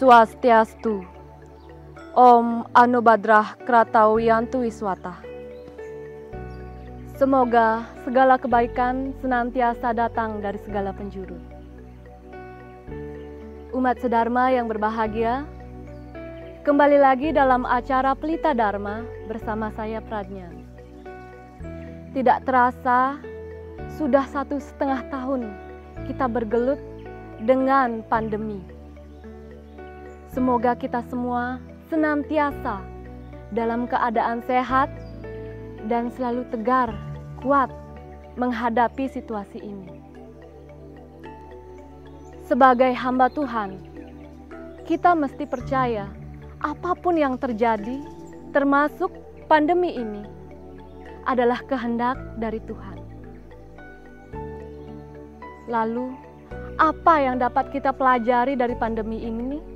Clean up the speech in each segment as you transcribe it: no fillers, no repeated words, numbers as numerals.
Swastiastu. Om Anubadrah Kratau Yantu Wiswata. Semoga segala kebaikan senantiasa datang dari segala penjuru. Umat sedharma yang berbahagia, kembali lagi dalam acara Pelita Dharma bersama saya Pradnya. Tidak terasa, sudah 1,5 tahun kita bergelut dengan pandemi. Semoga kita semua senantiasa dalam keadaan sehat dan selalu tegar, kuat menghadapi situasi ini. Sebagai hamba Tuhan, kita mesti percaya apapun yang terjadi, termasuk pandemi ini, adalah kehendak dari Tuhan. Lalu, apa yang dapat kita pelajari dari pandemi ini?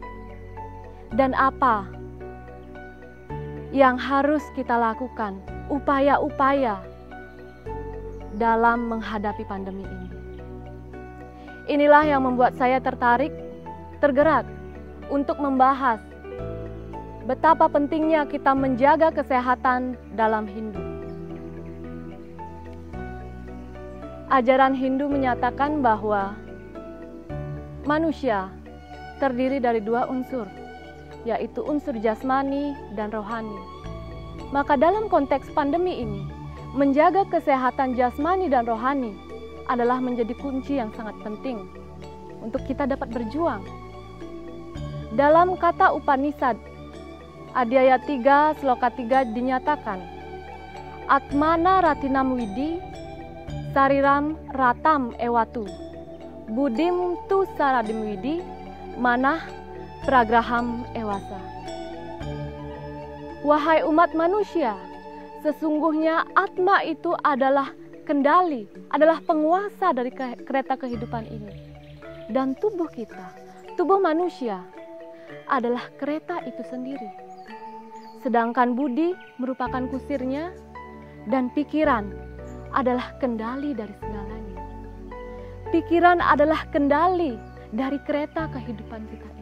Dan apa yang harus kita lakukan, upaya-upaya dalam menghadapi pandemi ini? Inilah yang membuat saya tertarik, tergerak untuk membahas betapa pentingnya kita menjaga kesehatan dalam Hindu. Ajaran Hindu menyatakan bahwa manusia terdiri dari 2 unsur, yaitu unsur jasmani dan rohani. Maka dalam konteks pandemi ini, menjaga kesehatan jasmani dan rohani adalah menjadi kunci yang sangat penting untuk kita dapat berjuang. Dalam kata Upanishad, Adhyaya 3, Sloka 3 dinyatakan, Atmana ratinam widi, sariram ratam ewatu, budim tu saradim widi, manah pragraham ewasa. Wahai umat manusia, sesungguhnya Atma itu adalah kendali, adalah penguasa dari kereta kehidupan ini. Dan tubuh kita, tubuh manusia, adalah kereta itu sendiri. Sedangkan budi merupakan kusirnya, dan pikiran adalah kendali dari segalanya. Pikiran adalah kendali dari kereta kehidupan kita ini.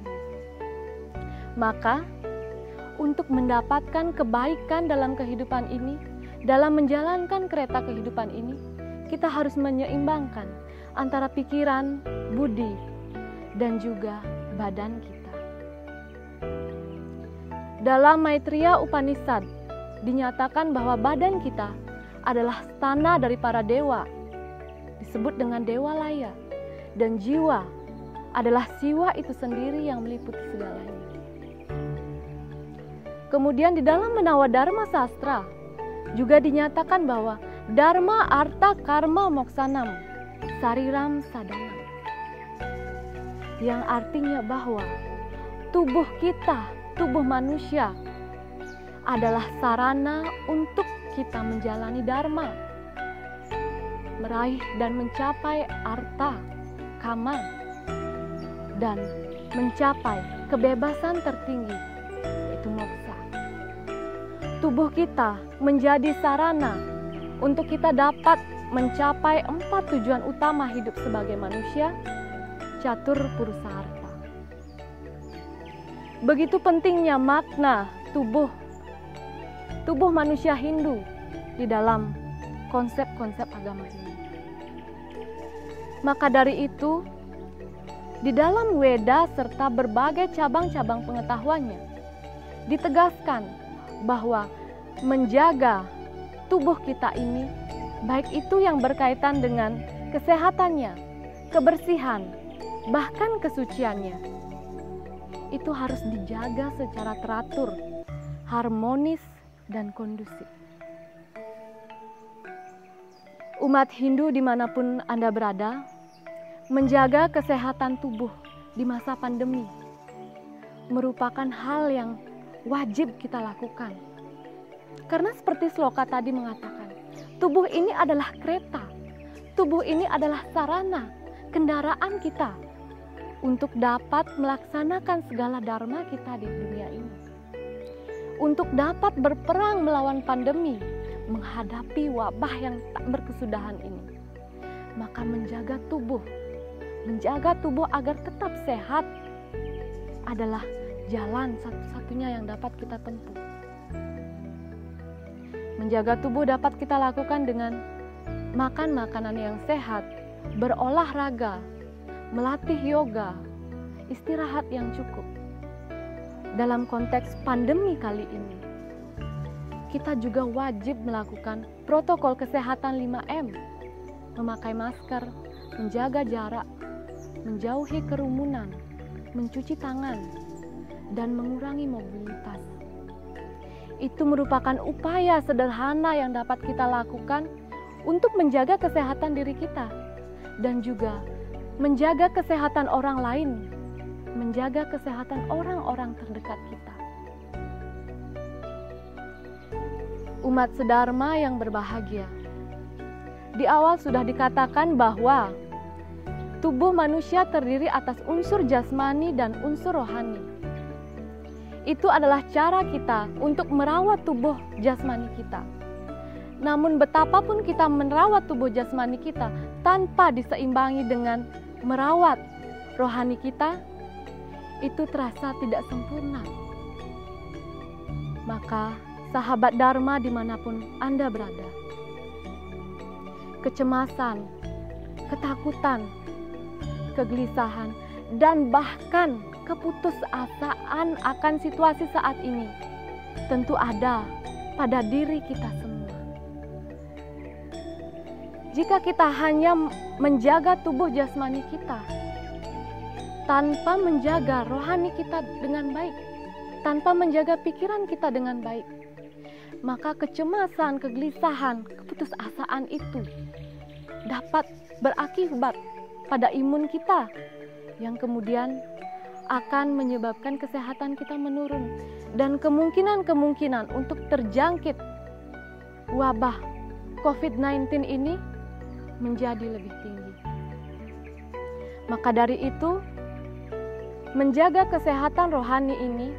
Maka, untuk mendapatkan kebaikan dalam kehidupan ini, dalam menjalankan kereta kehidupan ini, kita harus menyeimbangkan antara pikiran, budi, dan juga badan kita. Dalam Maitreya Upanishad dinyatakan bahwa badan kita adalah stana dari para dewa, disebut dengan dewa laya, dan jiwa adalah siwa itu sendiri yang meliputi segalanya. Kemudian di dalam Menawa Dharma Sastra juga dinyatakan bahwa Dharma Artha Karma Moksanam Sariram Sadanam, yang artinya bahwa tubuh kita, tubuh manusia adalah sarana untuk kita menjalani dharma, meraih dan mencapai artha, kama, dan mencapai kebebasan tertinggi, yaitu moksa. Tubuh kita menjadi sarana untuk kita dapat mencapai 4 tujuan utama hidup sebagai manusia, catur purusarta. Begitu pentingnya makna tubuh manusia Hindu di dalam konsep-konsep agama ini. Maka dari itu, di dalam Weda serta berbagai cabang-cabang pengetahuannya, ditegaskan bahwa menjaga tubuh kita ini, baik itu yang berkaitan dengan kesehatannya, kebersihan, bahkan kesuciannya, itu harus dijaga secara teratur, harmonis, dan kondusif. Umat Hindu dimanapun Anda berada, menjaga kesehatan tubuh di masa pandemi merupakan hal yang wajib kita lakukan. Karena seperti sloka tadi mengatakan, tubuh ini adalah kereta, tubuh ini adalah sarana, kendaraan kita untuk dapat melaksanakan segala dharma kita di dunia ini. Untuk dapat berperang melawan pandemi, menghadapi wabah yang tak berkesudahan ini. Maka menjaga tubuh agar tetap sehat adalah jalan satu-satunya yang dapat kita tempuh. Menjaga tubuh dapat kita lakukan dengan makan makanan yang sehat, berolahraga, melatih yoga, istirahat yang cukup. Dalam konteks pandemi kali ini, kita juga wajib melakukan protokol kesehatan 5M, memakai masker, menjaga jarak, menjauhi kerumunan, mencuci tangan, dan mengurangi mobilitas. Itu merupakan upaya sederhana yang dapat kita lakukan untuk menjaga kesehatan diri kita dan juga menjaga kesehatan orang lain, menjaga kesehatan orang-orang terdekat kita. Umat sedharma yang berbahagia, di awal sudah dikatakan bahwa tubuh manusia terdiri atas unsur jasmani dan unsur rohani. Itu adalah cara kita untuk merawat tubuh jasmani kita. Namun betapapun kita merawat tubuh jasmani kita tanpa diseimbangi dengan merawat rohani kita, itu terasa tidak sempurna. Maka sahabat Dharma dimanapun Anda berada, kecemasan, ketakutan, kegelisahan, dan bahkan keputusasaan akan situasi saat ini tentu ada pada diri kita semua. Jika kita hanya menjaga tubuh jasmani kita tanpa menjaga rohani kita dengan baik, tanpa menjaga pikiran kita dengan baik, maka kecemasan, kegelisahan, keputusasaan itu dapat berakibat pada imun kita yang kemudian akan menyebabkan kesehatan kita menurun dan kemungkinan untuk terjangkit wabah COVID-19 ini menjadi lebih tinggi. Maka dari itu, menjaga kesehatan rohani ini,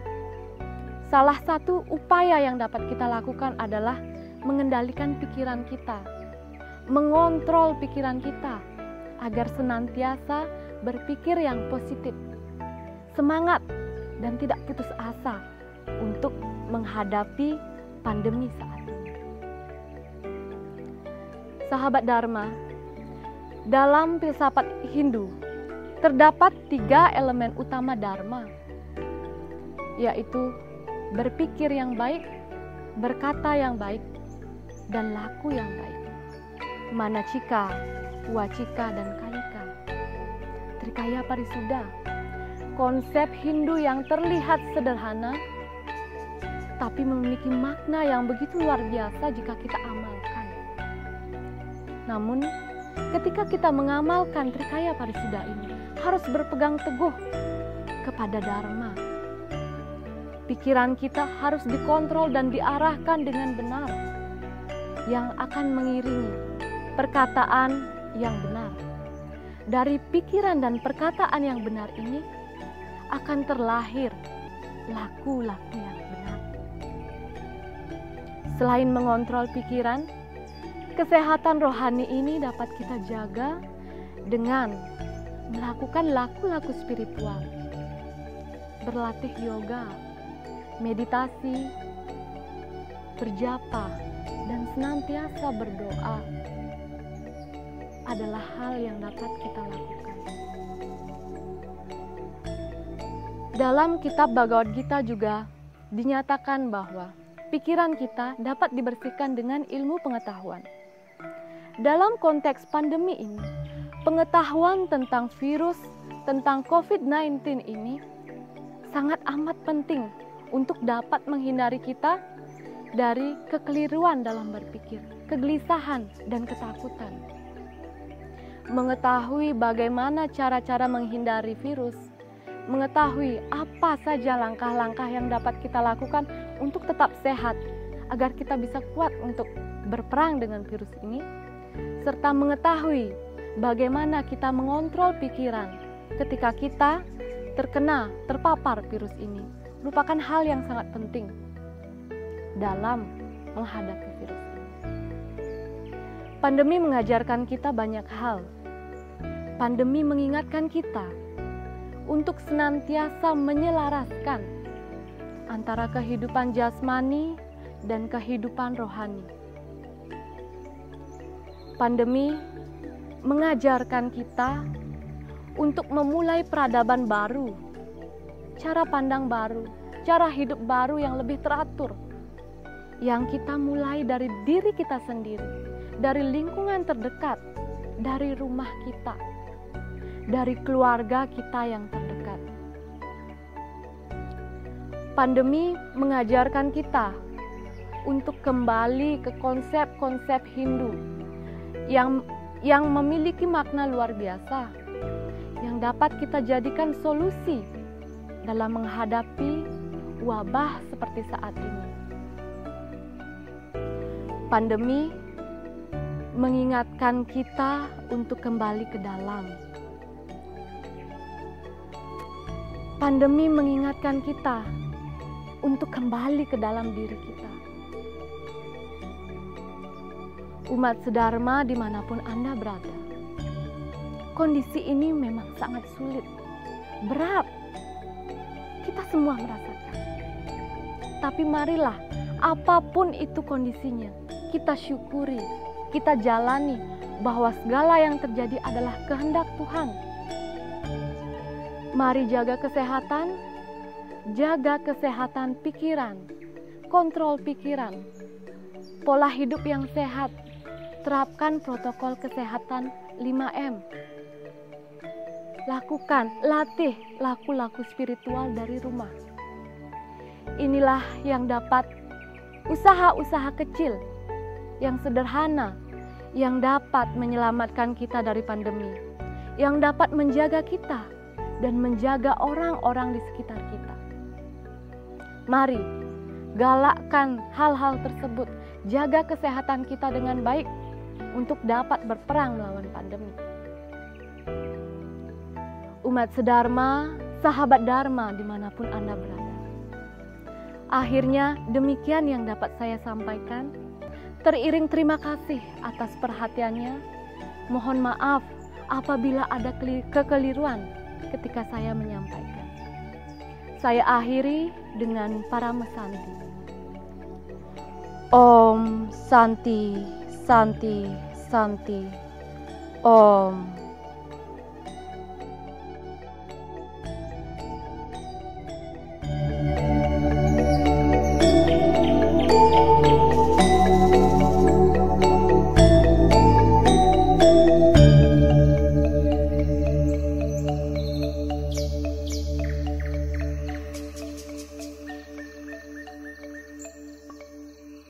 salah satu upaya yang dapat kita lakukan adalah mengendalikan pikiran kita, mengontrol pikiran kita agar senantiasa berpikir yang positif, semangat, dan tidak putus asa untuk menghadapi pandemi saat ini. Sahabat Dharma, dalam filsafat Hindu terdapat 3 elemen utama Dharma, yaitu berpikir yang baik, berkata yang baik, dan laku yang baik. Manacika, wacika, dan kayika. Trikaya Parisuddha, konsep Hindu yang terlihat sederhana, tapi memiliki makna yang begitu luar biasa jika kita amalkan. Namun, ketika kita mengamalkan Trikaya Parisuddha ini, harus berpegang teguh kepada Dharma. Pikiran kita harus dikontrol dan diarahkan dengan benar, yang akan mengiringi perkataan yang benar. Dari pikiran dan perkataan yang benar ini akan terlahir laku-laku yang benar. Selain mengontrol pikiran, kesehatan rohani ini dapat kita jaga dengan melakukan laku-laku spiritual, berlatih yoga, meditasi, berjapa, dan senantiasa berdoa adalah hal yang dapat kita lakukan. Dalam kitab Bhagavad Gita juga dinyatakan bahwa pikiran kita dapat dibersihkan dengan ilmu pengetahuan. Dalam konteks pandemi ini, pengetahuan tentang virus, tentang COVID-19 ini sangat amat penting untuk dapat menghindari kita dari kekeliruan dalam berpikir, kegelisahan, dan ketakutan. Mengetahui bagaimana cara-cara menghindari virus, mengetahui apa saja langkah-langkah yang dapat kita lakukan untuk tetap sehat agar kita bisa kuat untuk berperang dengan virus ini, serta mengetahui bagaimana kita mengontrol pikiran ketika kita terpapar virus ini, merupakan hal yang sangat penting dalam menghadapi virus ini. Pandemi mengajarkan kita banyak hal. Pandemi mengingatkan kita untuk senantiasa menyelaraskan antara kehidupan jasmani dan kehidupan rohani. Pandemi mengajarkan kita untuk memulai peradaban baru, cara pandang baru, cara hidup baru yang lebih teratur, yang kita mulai dari diri kita sendiri, dari lingkungan terdekat, dari rumah kita, dari keluarga kita yang terdekat. Pandemi mengajarkan kita untuk kembali ke konsep-konsep Hindu yang memiliki makna luar biasa, yang dapat kita jadikan solusi dalam menghadapi wabah seperti saat ini. Pandemi mengingatkan kita untuk kembali ke dalam. Pandemi mengingatkan kita untuk kembali ke dalam diri kita. Umat sedharma dimanapun Anda berada, kondisi ini memang sangat sulit, berat. Kita semua merasakan. Tapi marilah, apapun itu kondisinya, kita syukuri, kita jalani bahwa segala yang terjadi adalah kehendak Tuhan. Mari jaga kesehatan pikiran, kontrol pikiran, pola hidup yang sehat, terapkan protokol kesehatan 5M. Latih laku-laku spiritual dari rumah. Inilah yang dapat usaha-usaha kecil, yang sederhana, yang dapat menyelamatkan kita dari pandemi, yang dapat menjaga kita dan menjaga orang-orang di sekitar kita. Mari, galakkan hal-hal tersebut, jaga kesehatan kita dengan baik untuk dapat berperang melawan pandemi. Umat sedharma, sahabat dharma dimanapun Anda berada. Akhirnya demikian yang dapat saya sampaikan. Teriring terima kasih atas perhatiannya. Mohon maaf apabila ada kekeliruan ketika saya menyampaikan. Saya akhiri dengan Paramesanti. Om Santi, Santi, Santi. Om.